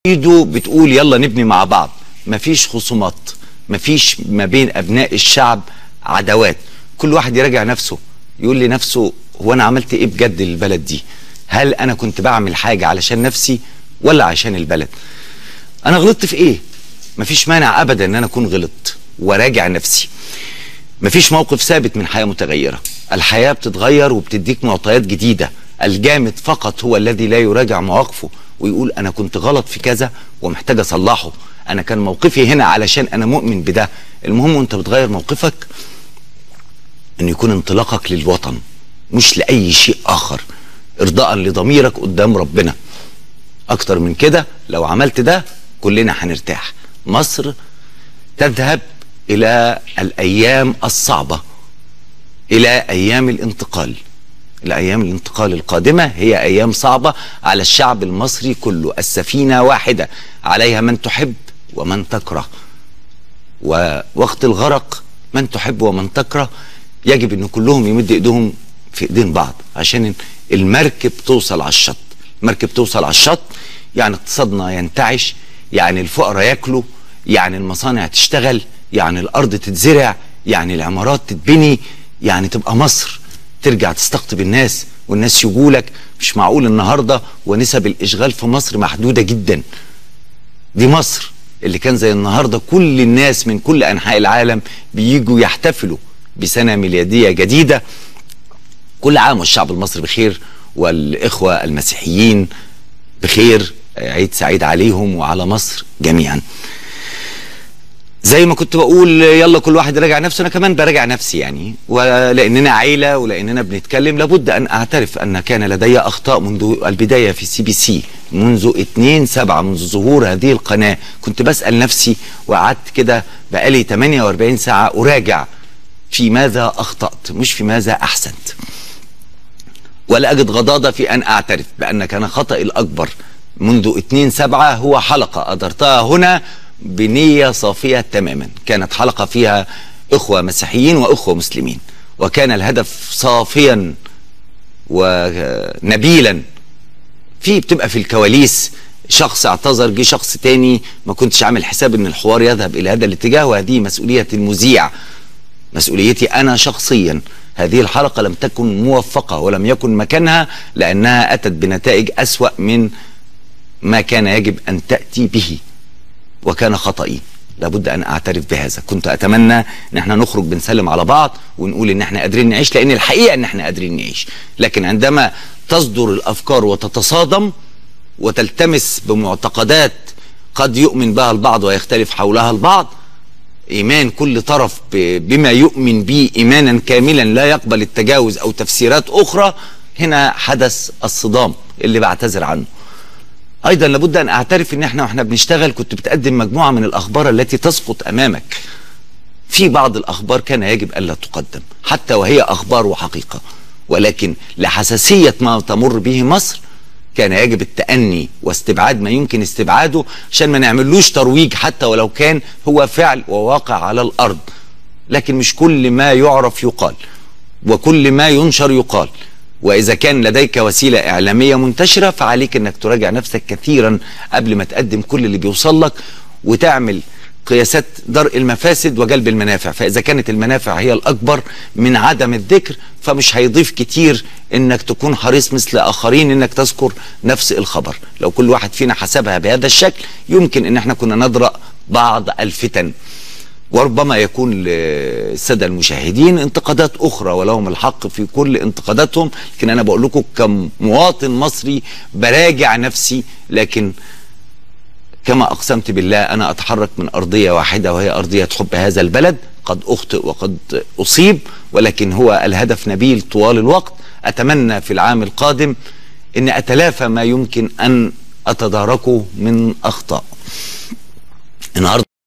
ايده بتقول يلا نبني مع بعض. مفيش خصومات، مفيش ما بين ابناء الشعب عداوات. كل واحد يراجع نفسه، يقول لنفسه هو انا عملت ايه بجد للبلد دي؟ هل انا كنت بعمل حاجه علشان نفسي ولا عشان البلد؟ انا غلطت في ايه؟ مفيش مانع ابدا ان انا اكون غلطت وراجع نفسي. مفيش موقف ثابت من حياه متغيره، الحياه بتتغير وبتديك معطيات جديده. الجامد فقط هو الذي لا يراجع مواقفه ويقول انا كنت غلط في كذا ومحتاج اصلحه، انا كان موقفي هنا علشان انا مؤمن بده. المهم وانت بتغير موقفك ان يكون انطلاقك للوطن مش لاي شيء اخر، ارضاء لضميرك قدام ربنا. اكتر من كده لو عملت ده كلنا هنرتاح. مصر تذهب الى الايام الصعبه، الى ايام الانتقال. الأيام الانتقال القادمة هي أيام صعبة على الشعب المصري كله. السفينة واحدة، عليها من تحب ومن تكره، ووقت الغرق من تحب ومن تكره يجب أن كلهم يمد إيدهم في إيدين بعض عشان المركب توصل على الشط. المركب توصل على الشط يعني اقتصادنا ينتعش، يعني الفقراء ياكلوا، يعني المصانع تشتغل، يعني الأرض تتزرع، يعني العمارات تتبني، يعني تبقى مصر ترجع تستقطب الناس والناس يجولك. مش معقول النهارده ونسب الاشغال في مصر محدوده جدا. دي مصر اللي كان زي النهارده كل الناس من كل انحاء العالم بييجوا يحتفلوا بسنه ميلاديه جديده. كل عام والشعب المصري بخير والاخوه المسيحيين بخير، عيد سعيد عليهم وعلى مصر جميعا. زي ما كنت بقول يلا كل واحد يراجع نفسه، انا كمان براجع نفسي يعني، ولاننا عيله ولاننا بنتكلم لابد ان اعترف ان كان لدي اخطاء منذ البدايه في CBC، منذ 2/7 منذ ظهور هذه القناه. كنت بسال نفسي وقعدت كده بقالي 48 ساعه اراجع في ماذا اخطات مش في ماذا احسنت، ولا اجد غضاضه في ان اعترف بان كان خطأي الاكبر منذ 2/7 هو حلقه ادرتها هنا بنية صافية تماما. كانت حلقة فيها إخوة مسيحيين وإخوة مسلمين، وكان الهدف صافيا ونبيلا. بتبقى في الكواليس شخص اعتذر، جه شخص تاني، ما كنتش عامل حساب ان الحوار يذهب الى هذا الاتجاه، وهذه مسؤولية المذيع، مسؤوليتي انا شخصيا. هذه الحلقة لم تكن موفقة ولم يكن مكانها لانها اتت بنتائج اسوأ من ما كان يجب ان تأتي به، وكان خطئي. لابد ان اعترف بهذا. كنت اتمنى ان احنا نخرج بنسلم على بعض ونقول ان احنا قادرين نعيش، لان الحقيقه ان احنا قادرين نعيش. لكن عندما تصدر الافكار وتتصادم وتلتمس بمعتقدات قد يؤمن بها البعض ويختلف حولها البعض، ايمان كل طرف بما يؤمن به ايمانا كاملا لا يقبل التجاوز او تفسيرات اخرى، هنا حدث الصدام اللي بعتذر عنه. ايضا لابد ان اعترف ان احنا واحنا بنشتغل كنت بتقدم مجموعه من الاخبار التي تسقط امامك. في بعض الاخبار كان يجب الا تقدم حتى وهي اخبار وحقيقه، ولكن لحساسيه ما تمر به مصر كان يجب التأني واستبعاد ما يمكن استبعاده عشان ما نعملوش ترويج حتى ولو كان هو فعل وواقع على الارض. لكن مش كل ما يعرف يقال وكل ما ينشر يقال. وإذا كان لديك وسيلة إعلامية منتشرة فعليك أنك تراجع نفسك كثيرا قبل ما تقدم كل اللي بيوصل لك، وتعمل قياسات درء المفاسد وجلب المنافع. فإذا كانت المنافع هي الأكبر من عدم الذكر فمش هيضيف كتير أنك تكون حريص مثل آخرين أنك تذكر نفس الخبر. لو كل واحد فينا حسبها بهذا الشكل يمكن أن احنا كنا ندرأ بعض الفتن، وربما يكون للساده المشاهدين انتقادات اخرى ولهم الحق في كل انتقاداتهم. لكن انا بقول لكم كمواطن مصري براجع نفسي، لكن كما اقسمت بالله انا اتحرك من ارضيه واحده وهي ارضيه حب هذا البلد. قد اخطئ وقد اصيب، ولكن هو الهدف نبيل طوال الوقت. اتمنى في العام القادم ان اتلافى ما يمكن ان اتداركه من اخطاء. النهارده